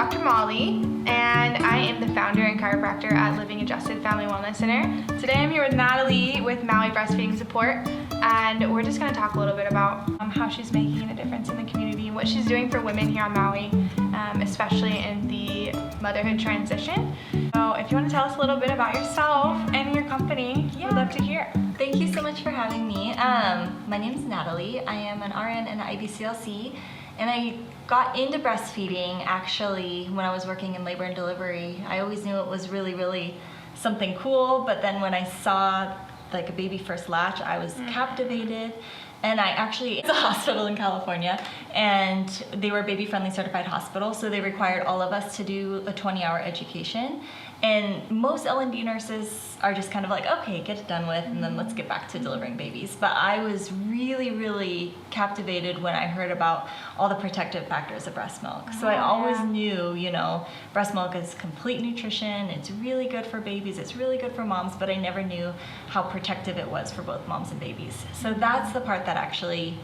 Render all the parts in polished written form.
Dr. Molly, and I am the founder and chiropractor at Living Adjusted Family Wellness Center. Today I'm here with Natalie with Maui Breastfeeding Support, and we're just going to talk a little bit about how she's making a difference in the community and what she's doing for women here on Maui, especially in the motherhood transition. So if you want to tell us a little bit about yourself and your company, we'd love to hear. Thank you so much for having me. My name is Natalie. I am an RN in IBCLC, and I got into breastfeeding actually when I was working in labor and delivery. I always knew it was really something cool, but then when I saw like a baby first latch, I was captivated. And I actually, it's a hospital in California, and they were a baby-friendly certified hospital, so they required all of us to do a 20-hour education. And most L&D nurses are just kind of like, okay, get it done with, and then let's get back to delivering babies. But I was really captivated when I heard about all the protective factors of breast milk. So I always knew, you know, breast milk is complete nutrition, it's really good for babies, it's really good for moms, but I never knew how protective it was for both moms and babies. So that's the part that actually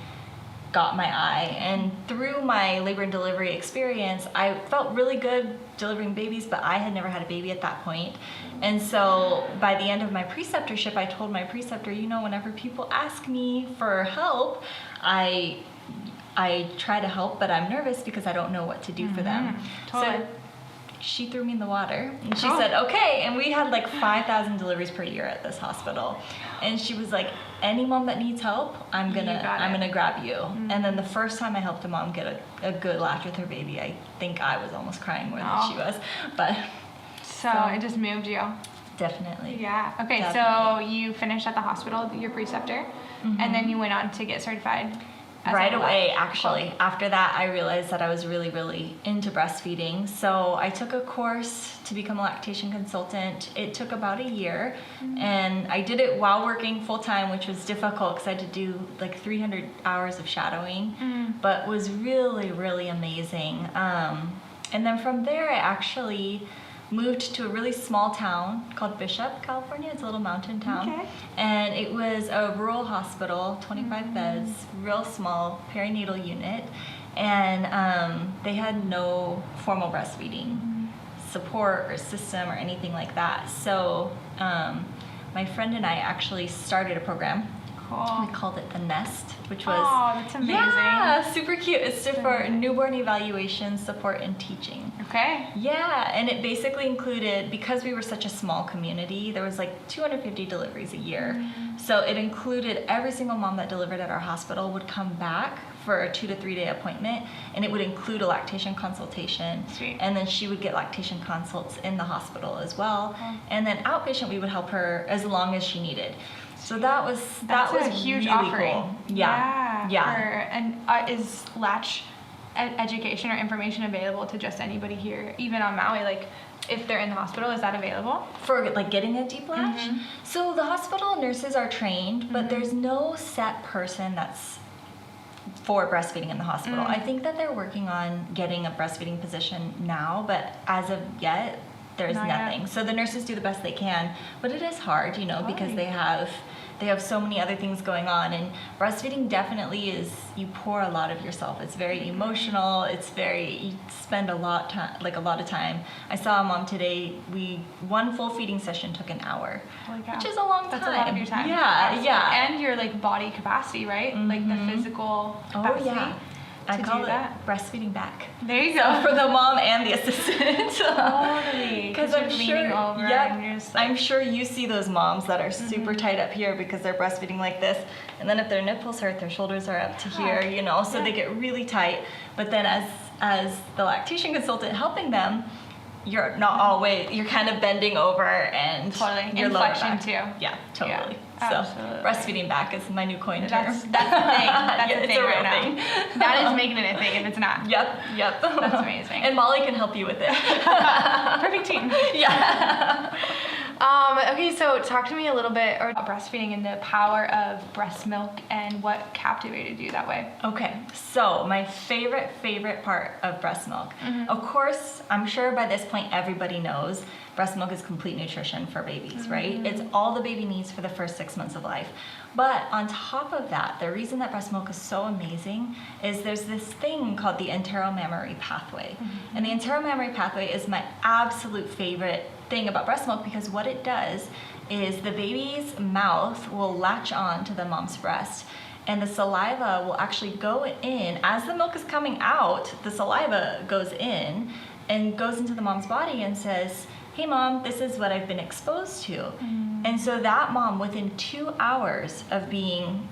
got my eye. And through my labor and delivery experience, I felt really good delivering babies, but I had never had a baby at that point. And so by the end of my preceptorship, I told my preceptor, you know, whenever people ask me for help, I try to help, but I'm nervous because I don't know what to do for them. Totally. So she threw me in the water and she said, okay. And we had like 5,000 deliveries per year at this hospital. And she was like, any mom that needs help, I'm gonna grab you. And then the first time I helped a mom get a good latch with her baby, I think I was almost crying more than she was. But so it just moved you. Definitely. Yeah. Okay. Definitely. So you finished at the hospital, your preceptor, and then you went on to get certified. Right away, actually. After that, I realized that I was really into breastfeeding. So I took a course to become a lactation consultant. It took about a year, and I did it while working full-time, which was difficult because I had to do like 300 hours of shadowing, but was really amazing. And then from there, I actually moved to a really small town called Bishop, California. It's a little mountain town. Okay. And it was a rural hospital, 25 beds, real small perinatal unit. And they had no formal breastfeeding support or system or anything like that. So my friend and I actually started a program. Cool. We called it The Nest, which was that's amazing. Yeah, super cute. It stood for Newborn Evaluation, Support, and Teaching. Okay. Yeah, and it basically included, because we were such a small community, there was like 250 deliveries a year. So it included every single mom that delivered at our hospital would come back for a 2 to 3 day appointment, and it would include a lactation consultation. Sweet. And then she would get lactation consults in the hospital as well. And then outpatient, we would help her as long as she needed. So that was a huge really offering. Cool. Yeah. And is latch education or information available to just anybody here, even on Maui? Like, if they're in the hospital, is that available? For like getting a deep latch? So the hospital nurses are trained, but there's no set person that's for breastfeeding in the hospital. I think that they're working on getting a breastfeeding position now, but as of yet, there's nothing. So the nurses do the best they can, but it is hard, you know, because they have so many other things going on, and breastfeeding definitely is, you pour a lot of yourself. It's very emotional. You spend a lot of time. I saw a mom today, one full feeding session took an hour, which is a long time. That's a lot of your time. Yeah. And your like body capacity, right? Like the physical capacity. Oh yeah. I call it breastfeeding back. There you go. For the mom and the assistant. Totally. Because I'm sure, I'm sure you see those moms that are super tight up here because they're breastfeeding like this, and then if their nipples hurt, their shoulders are up to here, you know, so they get really tight. But then as the lactation consultant helping them, you're not always, you're kind of bending over and your inflection too. Yeah, totally. Yeah. So Absolutely. breastfeeding back is my new coin term. That's the thing. That's the thing right now. Thing. That is making it a thing if it's not. Yep. That's amazing. And Molly can help you with it. Perfect team. Yeah. Okay, so talk to me a little bit about breastfeeding and the power of breast milk and what captivated you that way. Okay, so my favorite part of breast milk. Of course, I'm sure by this point everybody knows breast milk is complete nutrition for babies, right? It's all the baby needs for the first 6 months of life. But on top of that, the reason that breast milk is so amazing is there's this thing called the Entero mammary pathway. And the Entero mammary pathway is my absolute favorite thing about breast milk, because what it does is the baby's mouth will latch on to the mom's breast, and the saliva will actually go in. As the milk is coming out, the saliva goes in and goes into the mom's body and says, hey mom, this is what I've been exposed to. And so that mom, within 2 hours of being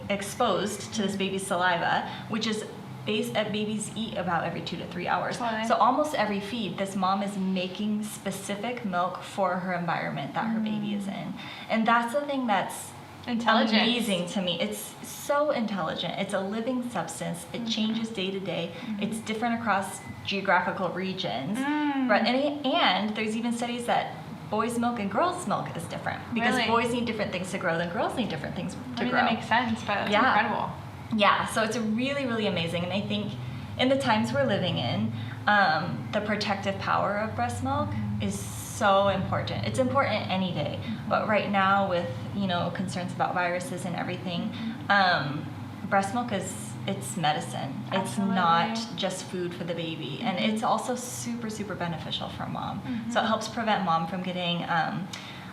exposed to this baby's saliva, which is babies eat about every 2 to 3 hours. Totally. So almost every feed, this mom is making specific milk for her environment that her baby is in. And that's the thing that's amazing to me. It's so intelligent. It's a living substance. It changes day to day. It's different across geographical regions. Right? And there's even studies that boys' milk and girls' milk is different, because boys need different things to grow than girls need different things to grow. That makes sense, but that's incredible. Yeah, so it's really, really amazing. And I think in the times we're living in, the protective power of breast milk is so important. It's important any day, but right now with, concerns about viruses and everything, breast milk it's medicine. Absolutely. It's not just food for the baby. And it's also super, super beneficial for mom. So it helps prevent mom from getting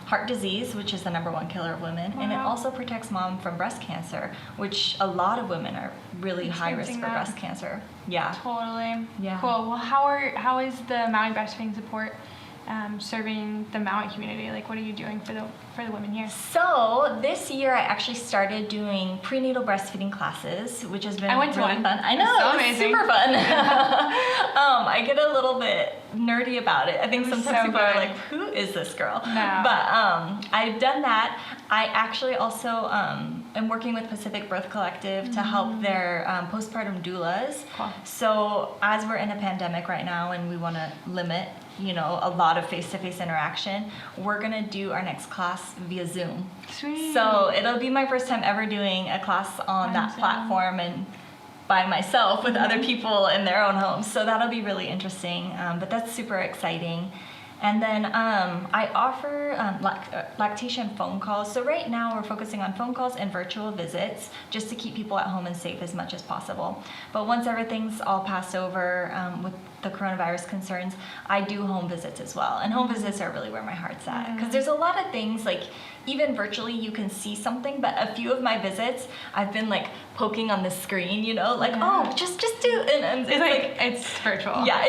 heart disease, which is the #1 killer of women. And it also protects mom from breast cancer, which a lot of women are really high risk for breast cancer. Yeah. Totally. Yeah. Cool. Well, how is the Maui Breastfeeding Support serving the Maui community? Like, what are you doing for the women here? So this year I actually started doing prenatal breastfeeding classes, which has been really fun. I know, so it was amazing. super fun. I get a little bit nerdy about it. I think sometimes people are like, who is this girl? No. But I've done that. I actually also am working with Pacific Birth Collective to help their postpartum doulas. Cool. So as we're in a pandemic right now and we want to limit a lot of face-to-face interaction, we're gonna do our next class via Zoom. Sweet. So it'll be my first time ever doing a class on that platform and by myself with other people in their own homes. So that'll be really interesting, but that's super exciting. And then I offer lactation phone calls. So right now we're focusing on phone calls and virtual visits just to keep people at home and safe as much as possible. But once everything's all passed over with the coronavirus concerns, I do home visits as well. And home visits are really where my heart's at. Because there's a lot of things, like even virtually you can see something, but a few of my visits, I've been like poking on the screen, oh, just do it. And it's virtual. Yeah,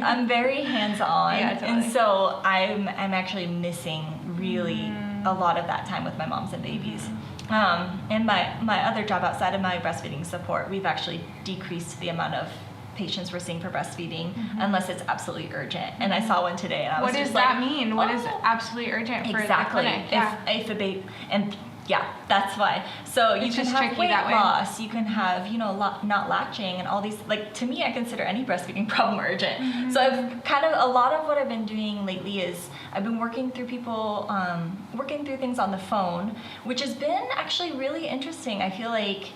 I'm very hands-on. Yeah, totally. And so I'm actually missing really a lot of that time with my moms and babies. And my other job outside of my breastfeeding support, we've actually decreased the amount of patients we're seeing for breastfeeding unless it's absolutely urgent. And I saw one today and I was just like, what does that mean? What is absolutely urgent for the clinic? If a baby, and yeah, that's why. So you can have weight loss, you can have, not latching and all these, like, to me, I consider any breastfeeding problem urgent. So I've a lot of what I've been doing lately is I've been working through things on the phone, which has been actually really interesting. I feel like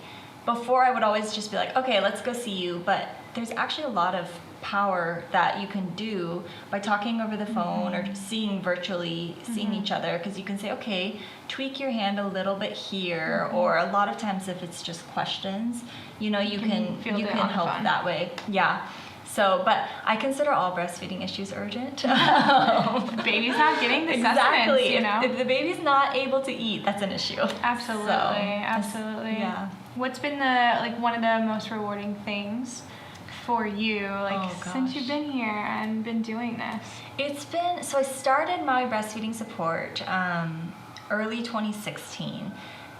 before I would always just be like, okay, let's go see you. But there's actually a lot of power that you can do by talking over the phone or just seeing virtually, seeing each other, because you can say, okay, tweak your hand a little bit here, or a lot of times if it's just questions, you can help that way. Yeah. So, but I consider all breastfeeding issues urgent. The baby's not getting the sustenance, If the baby's not able to eat, that's an issue. Absolutely, So, absolutely. Yeah. What's been one of the most rewarding things for you, since you've been here and been doing this? So I started Maui Breastfeeding Support early 2016,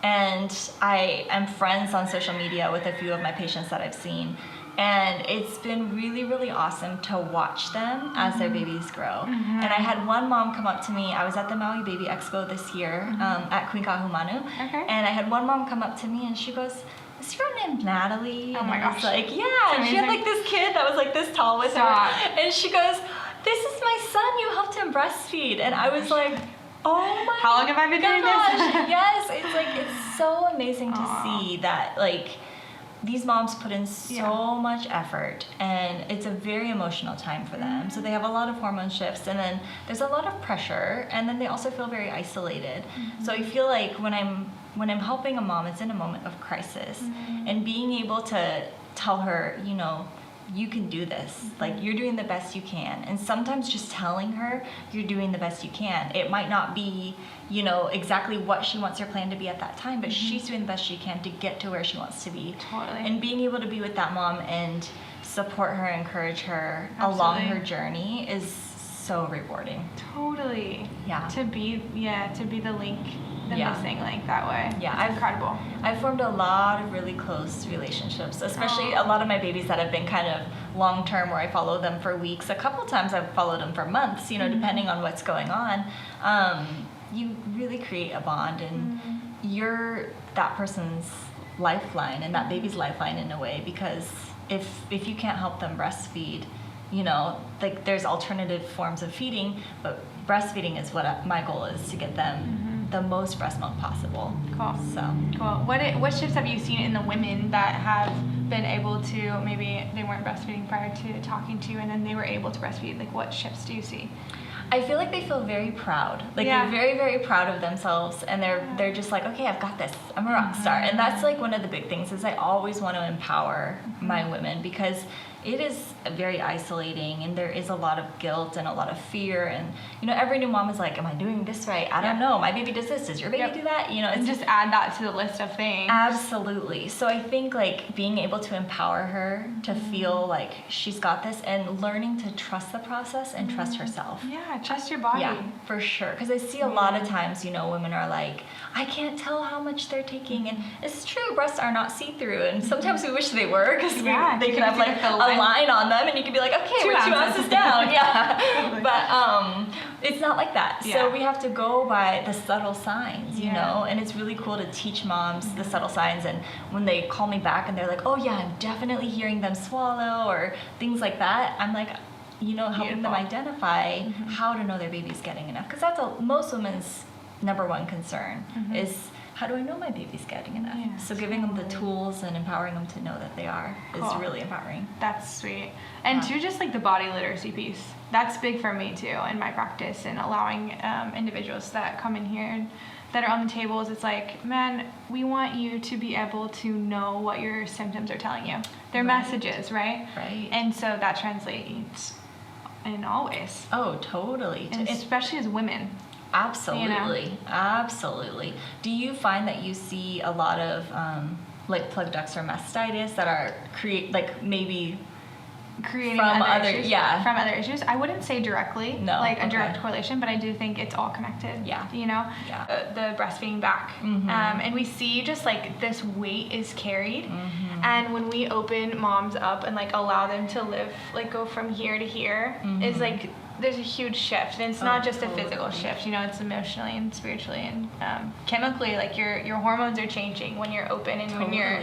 and I am friends on social media with a few of my patients that I've seen. And it's been really, really awesome to watch them as their babies grow. And I had one mom come up to me. I was at the Maui Baby Expo this year at Kuikahumanu. And I had one mom come up to me and she goes, is your name Natalie? Oh my gosh. I was like, yeah. And she had this kid that was this tall with her. And she goes, this is my son, you helped him breastfeed. And I was like, oh my How long have I been doing this? Yes, it's like, it's so amazing to see that, like, these moms put in so much effort, and it's a very emotional time for them. So they have a lot of hormone shifts, and then there's a lot of pressure, and then they also feel very isolated. So I feel like when I'm helping a mom, it's in a moment of crisis, and being able to tell her, you know, you can do this. Like, you're doing the best you can. And sometimes just telling her you're doing the best you can. It might not be, you know, exactly what she wants her plan to be at that time, but she's doing the best she can to get to where she wants to be. Totally. And being able to be with that mom and support her, encourage her along her journey is so rewarding. Totally. Yeah. To be the link, the missing link that way. Yeah, It's incredible. I've formed a lot of really close relationships, especially a lot of my babies that have been kind of long term, where I follow them for weeks. A couple times I've followed them for months, you know, depending on what's going on. You really create a bond, and you're that person's lifeline and that baby's lifeline in a way, because if you can't help them breastfeed, you know, like, there's alternative forms of feeding, but breastfeeding is what my goal is, to get them the most breast milk possible. Cool. So cool. What shifts have you seen in the women that have been able to, maybe they weren't breastfeeding prior to talking to you, and then they were able to breastfeed? Like, what shifts do you see? I feel like they feel very proud. Like, they're very, very proud of themselves, and they're just like, okay, I've got this. I'm a rock star. And that's like one of the big things, is I always want to empower my women, because it is very isolating, and there is a lot of guilt and a lot of fear, and, you know, every new mom is like, am I doing this right? I don't know. My baby does this. Does your baby do that? You know, it's just add that to the list of things. Absolutely. So I think, like, being able to empower her to feel like she's got this, and learning to trust the process and trust herself. Yeah, trust your body. Yeah, for sure. Because I see a lot of times, you know, women are like, I can't tell how much they're taking. And it's true, breasts are not see-through. And sometimes we wish they were, because they could have, like, a line on them, and you could be like, okay, we're 2 ounces down. Yeah. But it's not like that. So we have to go by the subtle signs, you know, and it's really cool to teach moms the subtle signs. And when they call me back and they're like, oh yeah, I'm definitely hearing them swallow, or things like that, I'm like, you know, helping them identify how to know their baby's getting enough. Because that's most women's number one concern, is, how do I know my baby's getting enough? Yeah, so giving them the tools and empowering them to know that they are is really empowering. That's sweet. And too, just like the body literacy piece. That's big for me too in my practice, and allowing individuals that come in here and that are on the tables. It's like, man, we want you to be able to know what your symptoms are telling you. They're messages, right? Right. And so that translates in all ways. Oh, totally. And especially as women. Absolutely. You know? Absolutely. Do you find that you see a lot of like plug ducts or mastitis that are maybe creating from other issues? Yeah. From other issues. I wouldn't say directly, a direct correlation, but I do think it's all connected. Yeah. You know? Yeah. The breastfeeding back. And we see just like this weight is carried. And when we open moms up and like allow them to live, like go from here to here, is like, there's a huge shift, and it's not just a physical shift, you know, it's emotionally and spiritually and chemically, like your hormones are changing when you're open, and when you're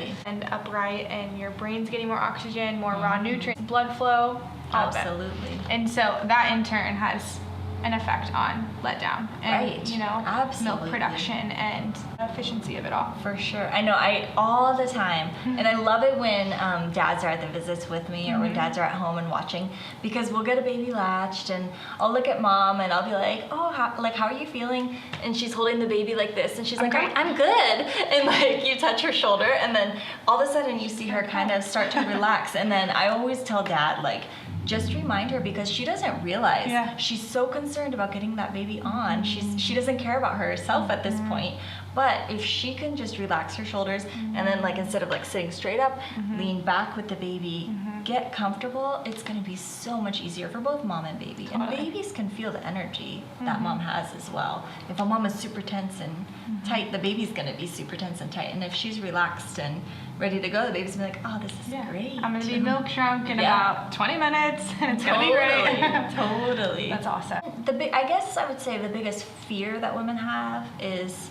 upright, and your brain's getting more oxygen, more raw nutrients, blood flow, all Absolutely. of it. And so that in turn has an effect on letdown and you know, milk production and efficiency of it all. For sure. I know, all the time, and I love it when dads are at the visits with me, or when dads are at home and watching, because we'll get a baby latched, and I'll look at mom and I'll be like, oh, how are you feeling? And she's holding the baby like this, and she's like, I'm good. And like, you touch her shoulder, and then all of a sudden you see her kind of start to relax. And then I always tell dad, like, just remind her, because she doesn't realize she's so concerned about getting that baby on. She doesn't care about herself at this point. But if she can just relax her shoulders, and then, like, instead of like sitting straight up, lean back with the baby, get comfortable, it's going to be so much easier for both mom and baby. And babies can feel the energy that mom has as well. If a mom is super tense and tight, the baby's going to be super tense and tight. And if she's relaxed and ready to go, the baby's going to be like, oh, this is great. I'm going to be milk shrunk in about 20 minutes, and it's going to be great. Totally. That's awesome. I guess I would say the biggest fear that women have is,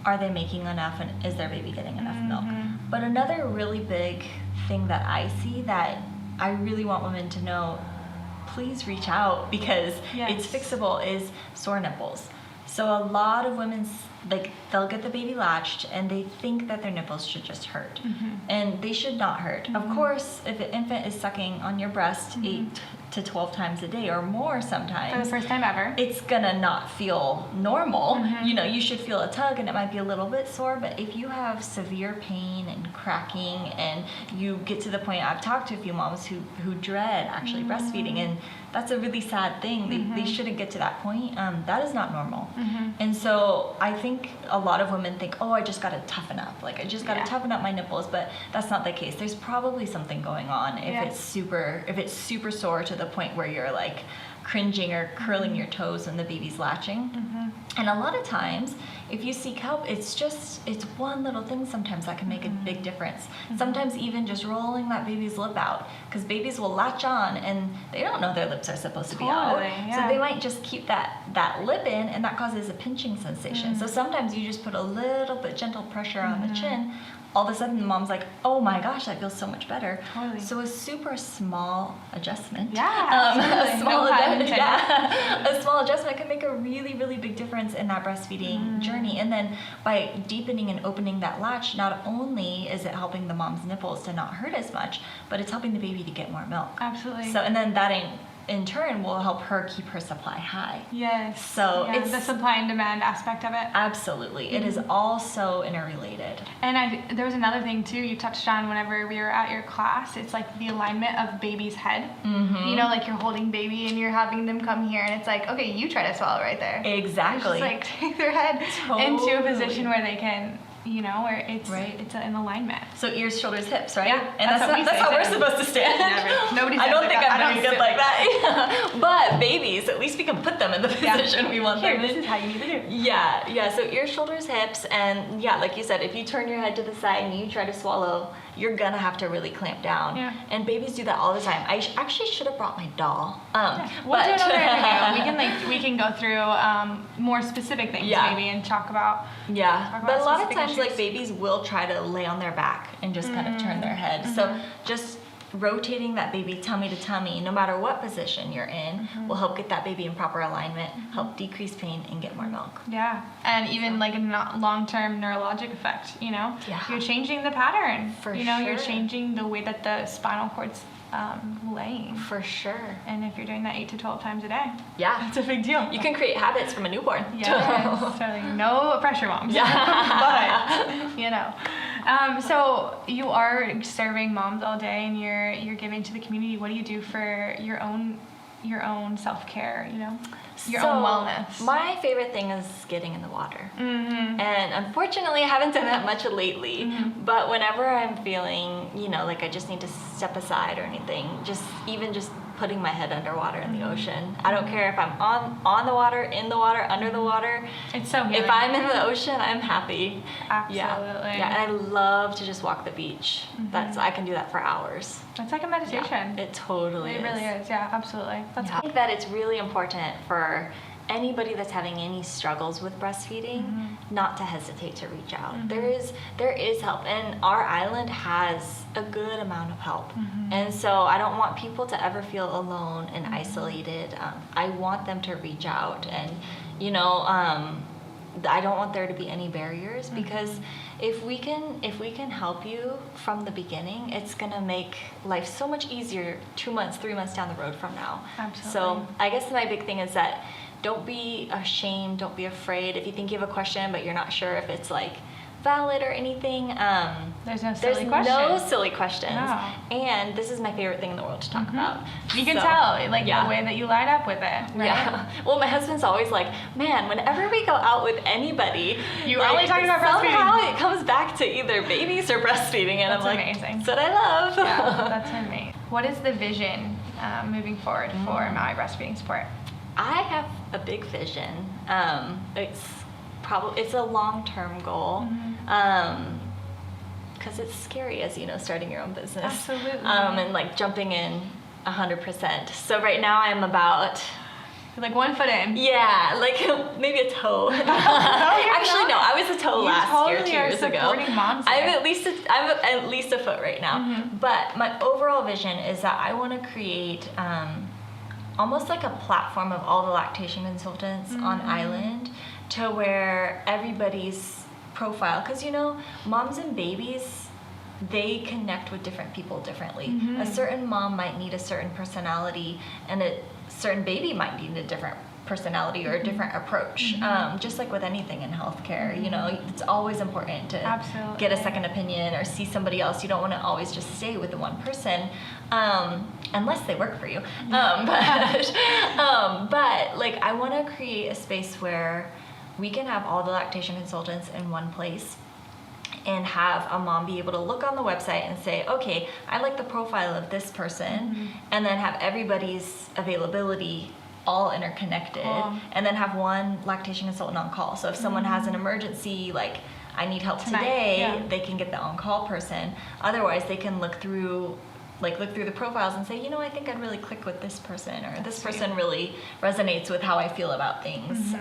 are they making enough, and is their baby getting enough milk? But another really big thing that I see that I really want women to know, please reach out because it's fixable, is sore nipples. So a lot of women, like, they'll get the baby latched and they think that their nipples should just hurt. And they should not hurt. Of course, if an infant is sucking on your breast 8 to 12 times a day or more sometimes, for the first time ever, it's gonna not feel normal. You know, you should feel a tug and it might be a little bit sore, but if you have severe pain and cracking and you get to the point, I've talked to a few moms who dread actually breastfeeding, and that's a really sad thing. They shouldn't get to that point. That is not normal. And so I think a lot of women think, oh, I just gotta toughen up. Like, I just gotta toughen up my nipples, but that's not the case. There's probably something going on if it's super sore to the point where you're like cringing or curling your toes when the baby's latching. And a lot of times, if you seek help, it's one little thing sometimes that can make a big difference. Sometimes even just rolling that baby's lip out, because babies will latch on and they don't know their lips are supposed to be out. So they might just keep that lip in, and that causes a pinching sensation. So sometimes you just put a little bit gentle pressure on the chin, all of a sudden the mom's like, oh my gosh, that feels so much better. So a super small adjustment. A small adjustment can make a really, really big difference in that breastfeeding journey. And then by deepening and opening that latch, not only is it helping the mom's nipples to not hurt as much, but it's helping the baby to get more milk. Absolutely. So, and then that in turn will help her keep her supply high. So it's the supply and demand aspect of it. Absolutely. It is all so interrelated. And there was another thing too you touched on whenever we were at your class. It's like the alignment of baby's head. You know, like you're holding baby and you're having them come here, and it's like, okay, you try to swallow right there. Exactly. Just like take their head into a position where they can, you know, where it's in alignment. So ears, shoulders, hips, right? Yeah, And that's how we're supposed to stand. Nobody. I don't think I'm very good like that. But babies, at least we can put them in the position we want them in. This is how you need to do. Yeah. So ears, shoulders, hips, and like you said, if you turn your head to the side and you try to swallow, you're gonna have to really clamp down. And babies do that all the time. I actually should have brought my doll. We'll do another interview. We can go through more specific things maybe and talk about. But a lot of times, like, babies will try to lay on their back and just kind of turn their head. So just rotating that baby tummy to tummy, no matter what position you're in, will help get that baby in proper alignment, help decrease pain, and get more milk. And even like a long-term neurologic effect, you know? You're changing the pattern. You're changing the way that the spinal cord's laying. For sure. And if you're doing that 8 to 12 times a day, it's a big deal. You can create habits from a newborn. Totally. No pressure, moms. But, you know. So you are serving moms all day, and you're giving to the community. What do you do for your own self-care, you know? Your own wellness. My favorite thing is getting in the water. And unfortunately, I haven't done that much lately. But whenever I'm feeling, you know, like I just need to step aside or anything, just putting my head underwater in the ocean. I don't care if I'm on the water, in the water, under the water. It's so healing. If I'm in the ocean, I'm happy. Absolutely. And I love to just walk the beach. I can do that for hours. It's like a meditation. It totally is. It really is. Yeah, absolutely. That's cool. I think that it's really important for anybody that's having any struggles with breastfeeding not to hesitate to reach out. There is help, and our island has a good amount of help. And so I don't want people to ever feel alone and isolated. I want them to reach out, and you know, I don't want there to be any barriers, because if we can help you from the beginning, it's gonna make life so much easier 2 months, 3 months down the road from now. Absolutely. So I guess my big thing is that don't be ashamed, don't be afraid. If you think you have a question but you're not sure if it's like valid or anything, there's no silly questions. No silly questions. No. And this is my favorite thing in the world to talk about. You can tell, like, the way that you light up with it, right? Well, my husband's always like, man, whenever we go out with anybody, you're only talking about breastfeeding. Somehow it comes back to either babies or breastfeeding, and that's I'm like, amazing. That's what I love. That's amazing. What is the vision moving forward for Maui Breastfeeding Support? I have a big vision. It's a long-term goal. Because it's scary, as you know, starting your own business. Absolutely. And like jumping in 100%. So right now I'm about like 1 foot in. Yeah, like maybe a toe. Actually, no, I was a toe last year, 2 years ago. Moms I'm at least a foot right now. But my overall vision is that I want to create almost like a platform of all the lactation consultants on island, to where everybody's profile, because moms and babies, they connect with different people differently. A certain mom might need a certain personality, and a certain baby might need a different personality or a different approach. Just like with anything in healthcare, it's always important to get a second opinion or see somebody else. You don't want to always just stay with the one person, unless they work for you. But like, I want to create a space where we can have all the lactation consultants in one place, and have a mom be able to look on the website and say, okay, I like the profile of this person, and then have everybody's availability all interconnected, and then have one lactation consultant on call. So if someone has an emergency, like I need help today, they can get the on-call person. Otherwise, they can look through the profiles and say, I think I'd really click with this person, or this person really resonates with how I feel about things.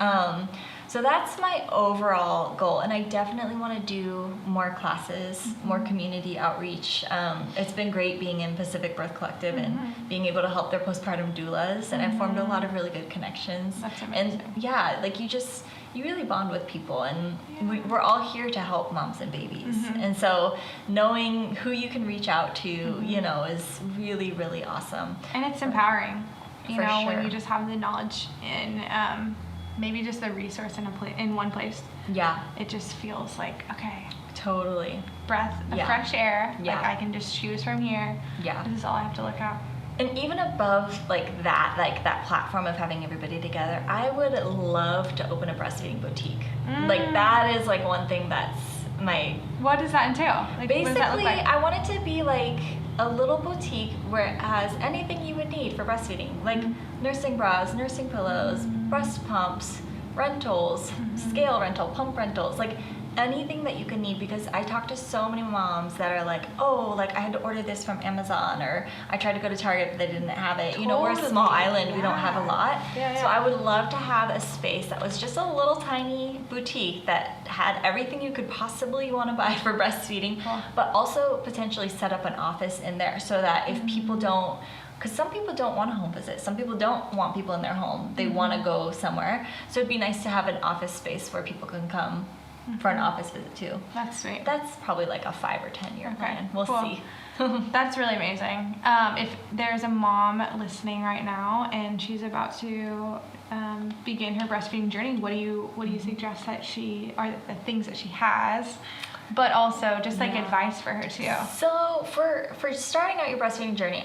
So that's my overall goal, and I definitely want to do more classes, more community outreach. It's been great being in Pacific Birth Collective and being able to help their postpartum doulas, and I've formed a lot of really good connections. That's amazing. And yeah, like you really bond with people, and we're all here to help moms and babies. And so knowing who you can reach out to, is really, really awesome. And it's empowering, For sure. when you just have the knowledge and maybe just the resource in one place. Yeah. It just feels like, okay. Totally. Fresh air. Yeah. Like I can just choose from here. Yeah. This is all I have to look at. And even above that platform of having everybody together, I would love to open a breastfeeding boutique. Like that is like one thing that's What does that entail? Like, basically, what does that look like? I want it to be like a little boutique where it has anything you would need for breastfeeding, like nursing bras, nursing pillows, breast pumps, rentals, scale rental, pump rentals, like anything that you can need, because I talk to so many moms that are like, oh, like I had to order this from Amazon, or I tried to go to Target but they didn't have it. We're a small island, we don't have a lot. So I would love to have a space that was just a little tiny boutique that had everything you could possibly want to buy for breastfeeding, but also potentially set up an office in there, so that if people don't, because some people don't want a home visit. Some people don't want people in their home. They want to go somewhere. So it'd be nice to have an office space where people can come for an office visit too. That's sweet. That's probably like a 5 or 10 year plan. We'll see. That's really amazing. If there's a mom listening right now and she's about to begin her breastfeeding journey, what do you suggest that are the things that she has, but also just like advice for her too? So for starting out your breastfeeding journey,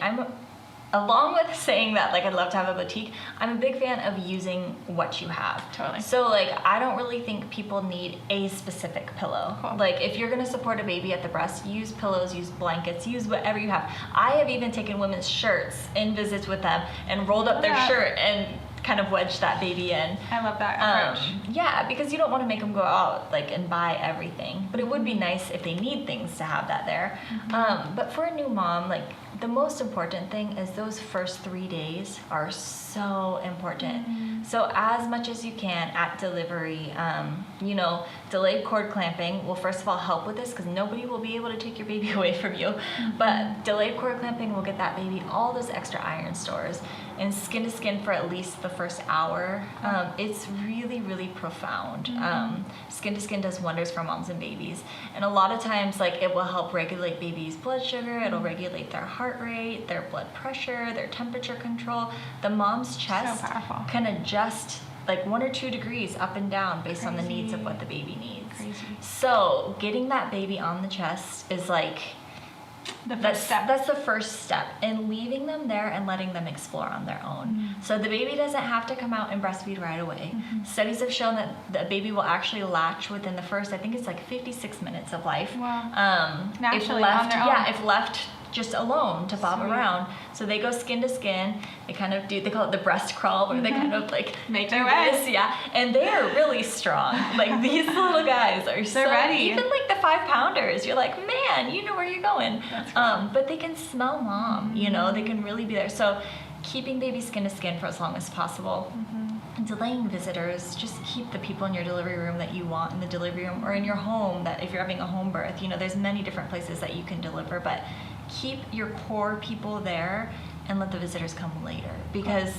along with saying that, like, I'd love to have a boutique, I'm a big fan of using what you have. Totally. So, like, I don't really think people need a specific pillow. Cool. Like, if you're going to support a baby at the breast, use pillows, use blankets, use whatever you have. I have even taken women's shirts in visits with them and rolled up their shirt and kind of wedged that baby in. I love that approach. Yeah, because you don't want to make them go out like and buy everything, but it would be nice if they need things to have that there. But for a new mom, like, the most important thing is those first 3 days are so important. So as much as you can at delivery, delayed cord clamping will first of all help with this, because nobody will be able to take your baby away from you. But delayed cord clamping will get that baby all those extra iron stores. And skin to skin for at least the first hour, it's really, really profound. Skin to skin does wonders for moms and babies. And a lot of times, like, it will help regulate baby's blood sugar, it'll regulate their heart rate, their blood pressure, their temperature control. The mom's chest can adjust like 1 or 2 degrees up and down based on the needs of what the baby needs. So getting that baby on the chest is like, that's the first step, and leaving them there and letting them explore on their own. So the baby doesn't have to come out and breastfeed right away. Studies have shown that the baby will actually latch within the first, I think it's like 56 minutes of life. Naturally, on their own. Yeah, if left just alone to bob around. So they go skin to skin. They kind of they call it the breast crawl, where they kind of like make their way. And they are really strong. Like, these little guys are They're ready. Even like the 5-pounders, you're like, man, you know where you're going. That's cool. But they can smell mom. They can really be there. So keeping baby skin to skin for as long as possible. Delaying visitors, just keep the people in your delivery room that you want in the delivery room, or in your home, that if you're having a home birth, there's many different places that you can deliver, but keep your core people there and let the visitors come later, because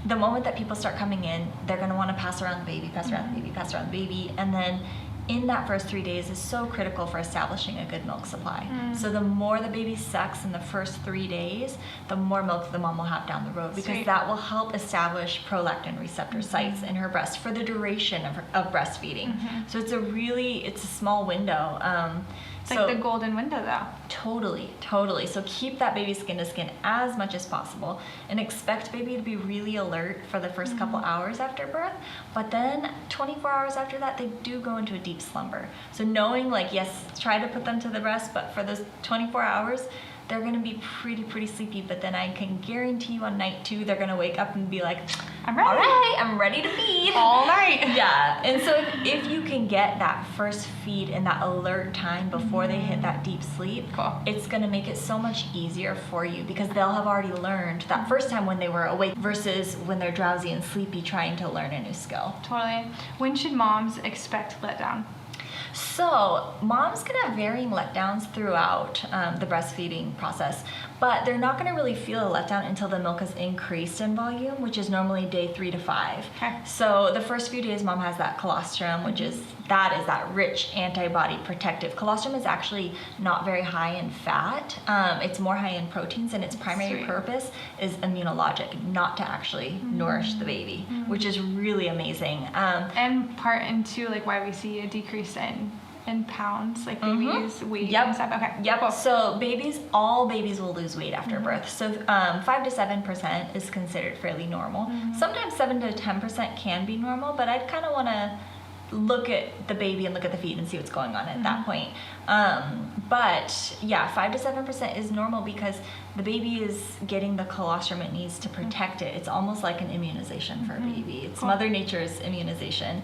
the moment that people start coming in, they're going to want to pass around the baby, pass around the baby, pass around the baby, and then in that first 3 days is so critical for establishing a good milk supply. So the more the baby sucks in the first 3 days, the more milk the mom will have down the road, because that will help establish prolactin receptor sites in her breast for the duration of breastfeeding. So it's a small window. It's like the golden window though. Totally. So keep that baby skin to skin as much as possible, and expect baby to be really alert for the first couple hours after birth, but then 24 hours after that, they do go into a deep slumber. So knowing, like, yes, try to put them to the breast, but for those 24 hours, they're gonna be pretty sleepy, but then I can guarantee you on night 2, they're gonna wake up and be like, I'm ready. All right, I'm ready to feed. All night. Yeah, and so if you can get that first feed in that alert time before they hit that deep sleep, it's gonna make it so much easier for you, because they'll have already learned that first time when they were awake versus when they're drowsy and sleepy trying to learn a new skill. Totally. When should moms expect letdown? So moms can have varying letdowns throughout the breastfeeding process, but they're not going to really feel a letdown until the milk has increased in volume, which is normally day 3 to 5. Okay. So the first few days mom has that colostrum, which is that rich antibody protective. Colostrum is actually not very high in fat. It's more high in proteins, and its primary purpose is immunologic, not to actually nourish the baby, which is really amazing. And part into like why we see a decrease in pounds, like babies' weight and stuff. Okay. Yep. Cool. So all babies will lose weight after birth. So 5 to 7% is considered fairly normal. Sometimes 7 to 10% can be normal, but I'd kind of want to look at the baby and look at the feed and see what's going on at that point. But yeah, 5 to 7% is normal, because the baby is getting the colostrum it needs to protect it. It's almost like an immunization for a baby. It's Mother Nature's immunization.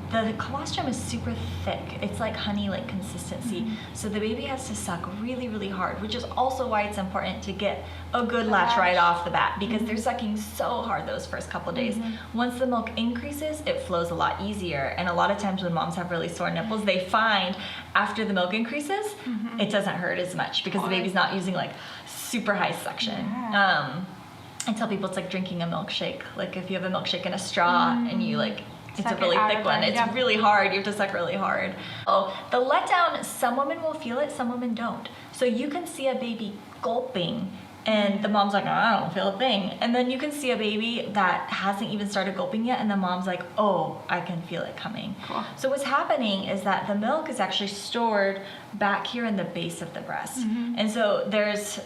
The colostrum is super thick. It's like honey-like consistency. So the baby has to suck really hard, which is also why it's important to get a good latch right off the bat, because they're sucking so hard those first couple days. Once the milk increases, it flows a lot easier. And a lot of times when moms have really sore nipples, they find after the milk increases, it doesn't hurt as much, because the baby's not using like super high suction. I tell people it's like drinking a milkshake. Like if you have a milkshake in a straw and you like, it's a really thick one. It's really hard. You have to suck really hard. Oh, the letdown, some women will feel it, some women don't. So you can see a baby gulping and the mom's like, oh, I don't feel a thing. And then you can see a baby that hasn't even started gulping yet, and the mom's like, oh, I can feel it coming. Cool. So what's happening is that the milk is actually stored back here in the base of the breast. And so there's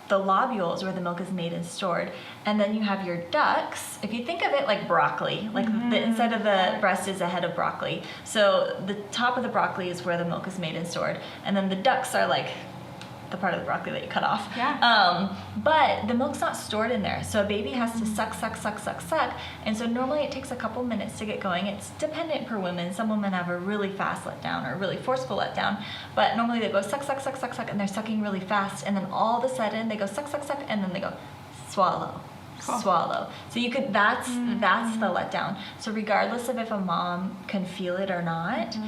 the lobules where the milk is made and stored, and then you have your ducts. If you think of it like broccoli, like the inside of the breast is a head of broccoli. So the top of the broccoli is where the milk is made and stored, and then the ducts are like the part of the broccoli that you cut off. But the milk's not stored in there, so a baby has to suck, and so normally it takes a couple minutes to get going. It's dependent per women. Some women have a really fast letdown or a really forceful letdown, but normally they go suck, and they're sucking really fast, and then all of a sudden they go suck, and then they go swallow. Swallow. So you could, that's the letdown. So regardless of if a mom can feel it or not,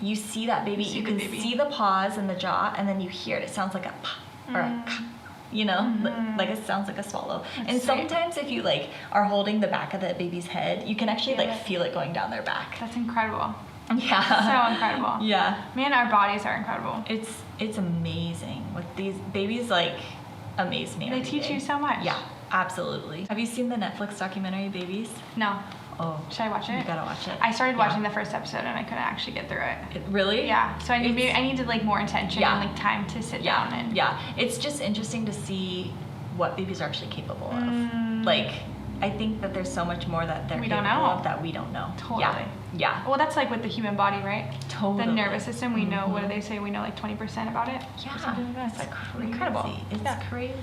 you see that baby, you can see the pause in the jaw, and then you hear it. It sounds like a pa or a ka, you know, like it sounds like a swallow. And sometimes if you like are holding the back of the baby's head, you can actually like feel it going down their back. That's incredible. Yeah. So incredible. Yeah. Man, our bodies are incredible. It's amazing. With these babies, like, amaze me. They teach you so much. Yeah, absolutely. Have you seen the Netflix documentary Babies? No. Oh. Should I watch it? You gotta watch it. I started watching the first episode and I couldn't actually get through it. Really? Yeah. So I needed like more attention and like time to sit down and. Yeah. It's just interesting to see what babies are actually capable of. Like, I think that there's so much more that they're capable of that we don't know. Totally. Yeah. Well, that's like with the human body, right? Totally. The nervous system, we know, what do they say? We know like 20% about it? Yeah. It's crazy. Incredible. It's crazy.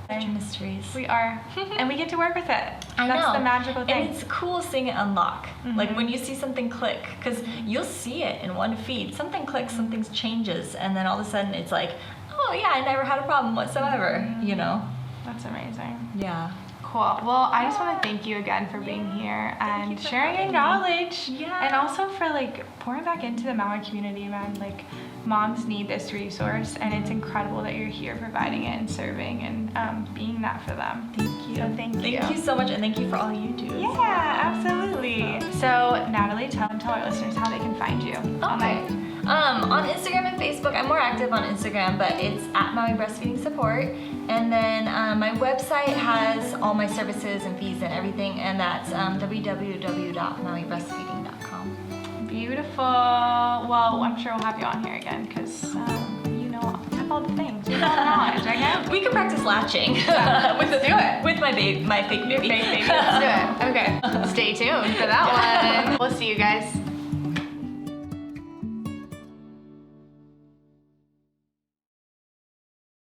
Such mysteries. We are. And we get to work with it. I know. That's the magical thing. And it's cool seeing it unlock. Like when you see something click, because you'll see it in one feed. Something clicks, something changes, and then all of a sudden it's like, oh yeah, I never had a problem whatsoever, you know? That's amazing. Yeah. Cool. Well, I just want to thank you again for being here and sharing your knowledge. Yeah. And also for like pouring back into the Maui community, man. Like, moms need this resource, and it's incredible that you're here providing it and serving and being that for them. Thank you. So thank you. Thank you so much, and thank you for all you do. Yeah, absolutely. So Natalie, tell our listeners how they can find you. Okay. On Instagram and Facebook, I'm more active on Instagram, but it's at Maui Breastfeeding Support. And then my website has all my services and fees and everything, and that's www.mauibreastfeeding.com. Beautiful. Well, I'm sure we'll have you on here again because you know all the things. You know all the knowledge, okay? We can practice latching. Let's do it. With my fake baby. Your fake baby. Let's do it. Okay. Stay tuned for that one. We'll see you guys